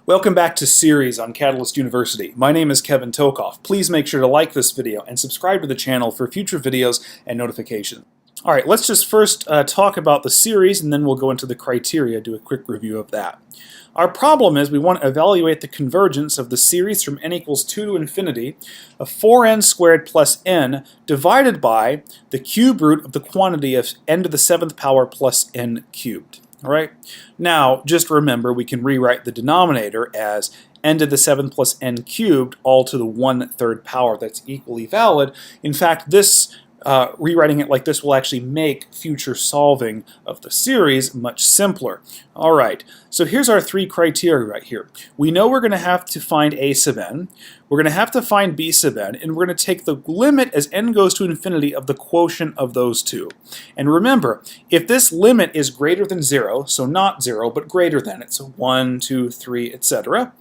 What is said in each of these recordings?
Welcome back to Series on Catalyst University. My name is Kevin Tokoph. Please make sure to like this video and subscribe to the channel for future videos and notifications. Alright, let's just first talk about the series and then we'll go into the criteria, do a quick review of that. Our problem is we want to evaluate the convergence of the series from n equals 2 to infinity of 4n squared plus n divided by the cube root of the quantity of n to the 7th power plus n cubed. Alright, now just remember we can rewrite the denominator as n to the 7th plus n cubed all to the 1/3 power. That's equally valid. In fact, this rewriting it like this will actually make future solving of the series much simpler. Alright, so here's our three criteria right here. We know we're going to have to find a sub n, we're going to have to find b sub n, and we're going to take the limit as n goes to infinity of the quotient of those two. And remember, if this limit is greater than 0, so not 0, but greater than, it's 1, 2, 3, etc.,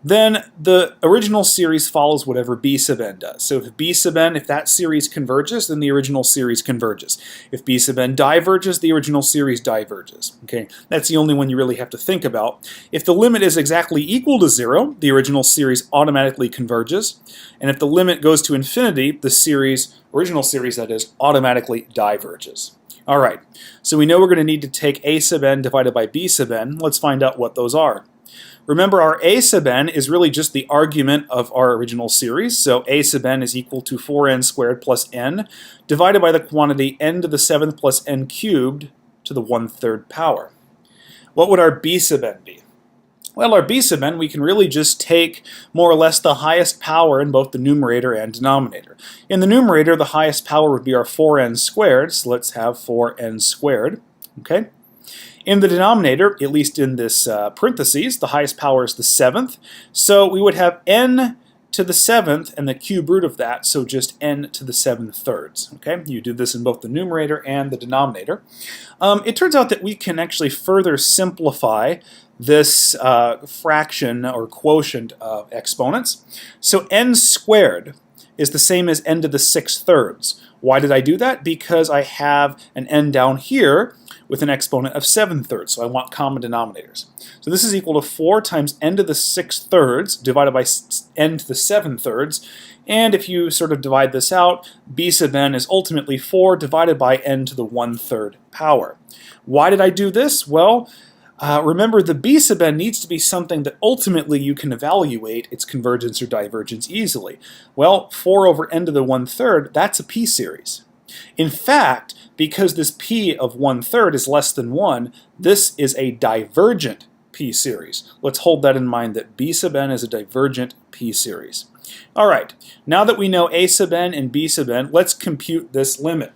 then the original series follows whatever b sub n does. So if b sub n, if that series converges, then the original series converges. If b sub n diverges, the original series diverges. Okay, that's the only one you really have to think about. If the limit is exactly equal to 0, the original series automatically converges. And if the limit goes to infinity, the series, original series that is, automatically diverges. Alright, so we know we're going to need to take a sub n divided by b sub n. Let's find out what those are. Remember, our a sub n is really just the argument of our original series, so a sub n is equal to 4n squared plus n divided by the quantity n to the 7th plus n cubed to the 1/3 power. What would our b sub n be? Well, our b sub n, we can really just take more or less the highest power in both the numerator and denominator. In the numerator, the highest power would be our 4n squared, so let's have 4n squared, okay? In the denominator, at least in this parentheses, the highest power is the 7th. So we would have n to the 7th and the cube root of that, so just n to the 7/3. Okay, you do this in both the numerator and the denominator. It turns out that we can actually further simplify this fraction or quotient of exponents. So n squared is the same as n to the 6/3. Why did I do that? Because I have an n down here with an exponent of 7/3, so I want common denominators. So this is equal to 4 times n to the 6/3 divided by n to the 7/3, and if you sort of divide this out, b sub n is ultimately 4 divided by n to the 1/3 power. Why did I do this? Well, remember, the b sub n needs to be something that ultimately you can evaluate its convergence or divergence easily. Well, 4 over n to the 1/3, that's a p-series. In fact, because this p of 1/3 is less than 1, this is a divergent p-series. Let's hold that in mind, that b sub n is a divergent p-series. Alright, now that we know a sub n and b sub n, let's compute this limit.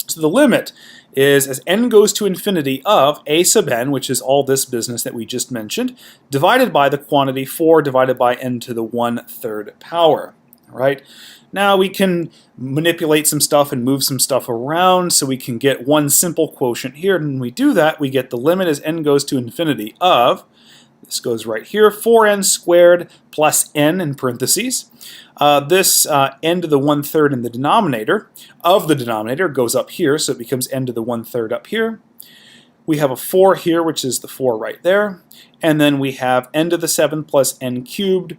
So the limit is as n goes to infinity of a sub n, which is all this business that we just mentioned, divided by the quantity 4 divided by n to the 1/3 power. Right? Now we can manipulate some stuff and move some stuff around so we can get one simple quotient here, and when we do that we get the limit as n goes to infinity of, this goes right here, 4n squared plus n in parentheses. This n to the 1/3 in the denominator of the denominator goes up here, so it becomes n to the 1/3 up here. We have a 4 here, which is the 4 right there, and then we have n to the 7th plus n cubed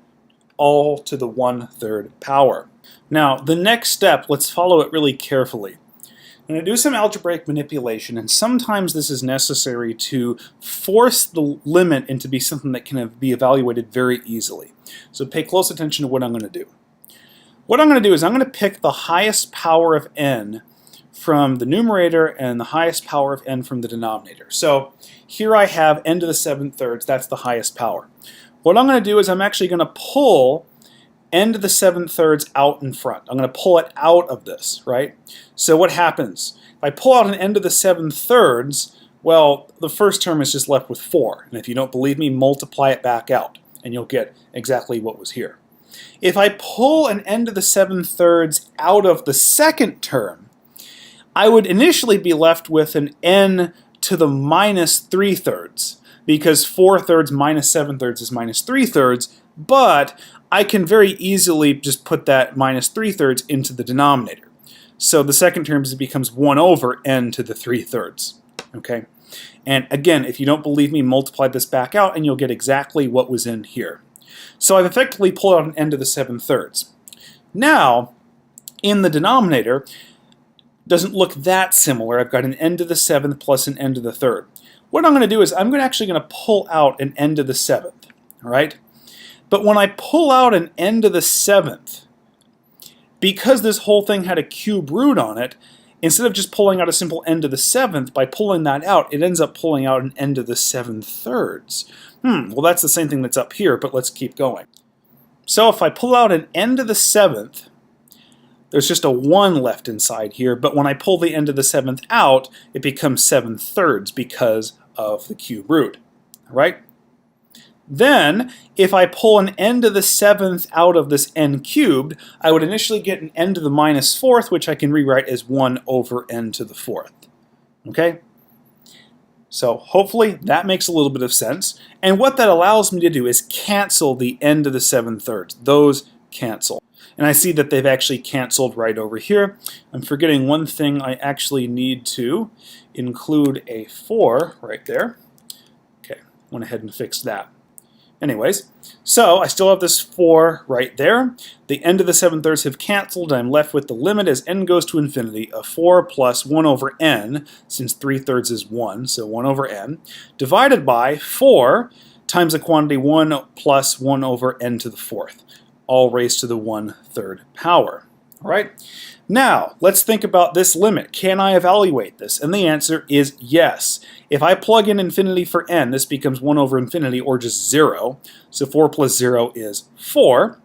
all to the 1/3 power. Now, the next step, let's follow it really carefully. I'm going to do some algebraic manipulation, and sometimes this is necessary to force the limit into be something that can be evaluated very easily. So pay close attention to what I'm going to do. What I'm going to do is I'm going to pick the highest power of n from the numerator and the highest power of n from the denominator. So here I have n to the 7/3, that's the highest power. What I'm going to do is I'm actually going to pull n to the 7/3 out in front. I'm going to pull it out of this, right? So what happens? If I pull out an n to the 7/3, well, the first term is just left with 4. And if you don't believe me, multiply it back out, and you'll get exactly what was here. If I pull an n to the 7/3 out of the second term, I would initially be left with an n to the minus 3/3. Because 4/3 minus 7/3 is minus 3/3, but I can very easily just put that minus 3/3 into the denominator. So the second term becomes 1 over n to the 3/3. Okay. And again, if you don't believe me, multiply this back out and you'll get exactly what was in here. So I've effectively pulled out an n to the 7/3. Now, in the denominator, doesn't look that similar. I've got an n to the 7th plus an n to the 3rd. What I'm going to do is I'm actually going to pull out an n to the 7th, all right? But when I pull out an n to the 7th, because this whole thing had a cube root on it, instead of just pulling out a simple n to the 7th, by pulling that out, it ends up pulling out an n to the 7/3. Well, that's the same thing that's up here, but let's keep going. So if I pull out an n to the 7th, there's just a 1 left inside here, but when I pull the n to the 7th out, it becomes 7/3 because of the cube root, all right? Then, if I pull an n to the 7th out of this n cubed, I would initially get an n to the -4th, which I can rewrite as 1 over n to the 4th. Okay? So hopefully that makes a little bit of sense. And what that allows me to do is cancel the n to the 7/3. Those cancel. And I see that they've actually canceled right over here. I'm forgetting one thing. I actually need to include a 4 right there. Okay, went ahead and fixed that. Anyways, so I still have this 4 right there. The n to the 7/3 have canceled, and I'm left with the limit as n goes to infinity of 4 plus 1 over n, since 3/3 is 1, so 1 over n, divided by 4 times the quantity 1 plus 1 over n to the 4th, all raised to the 1/3 power. All right? Now, let's think about this limit. Can I evaluate this? And the answer is yes. If I plug in infinity for n, this becomes 1 over infinity, or just 0. So 4 plus 0 is 4.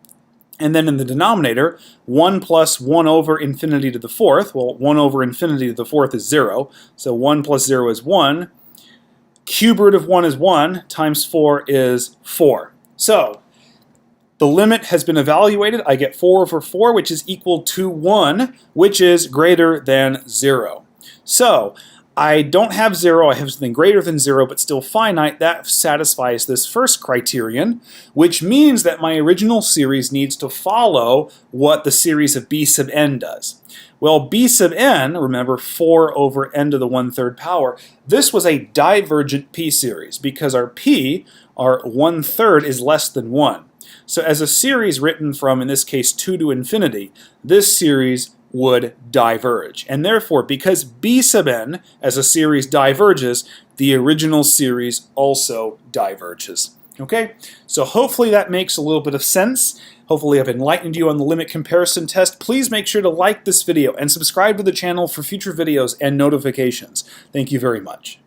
And then in the denominator, 1 plus 1 over infinity to the 4th. Well, 1 over infinity to the 4th is 0. So 1 plus 0 is 1. Cube root of 1 is 1, times 4 is 4. So the limit has been evaluated. I get 4 over 4, which is equal to 1, which is greater than 0. So I don't have 0, I have something greater than 0, but still finite. That satisfies this first criterion, which means that my original series needs to follow what the series of b sub n does. Well, b sub n, remember 4 over n to the 1/3 power, this was a divergent p-series because our p, our 1/3, is less than 1. So as a series written from, in this case, 2 to infinity, this series would diverge. And therefore, because b sub n as a series diverges, the original series also diverges. Okay? So hopefully that makes a little bit of sense. Hopefully I've enlightened you on the limit comparison test. Please make sure to like this video and subscribe to the channel for future videos and notifications. Thank you very much.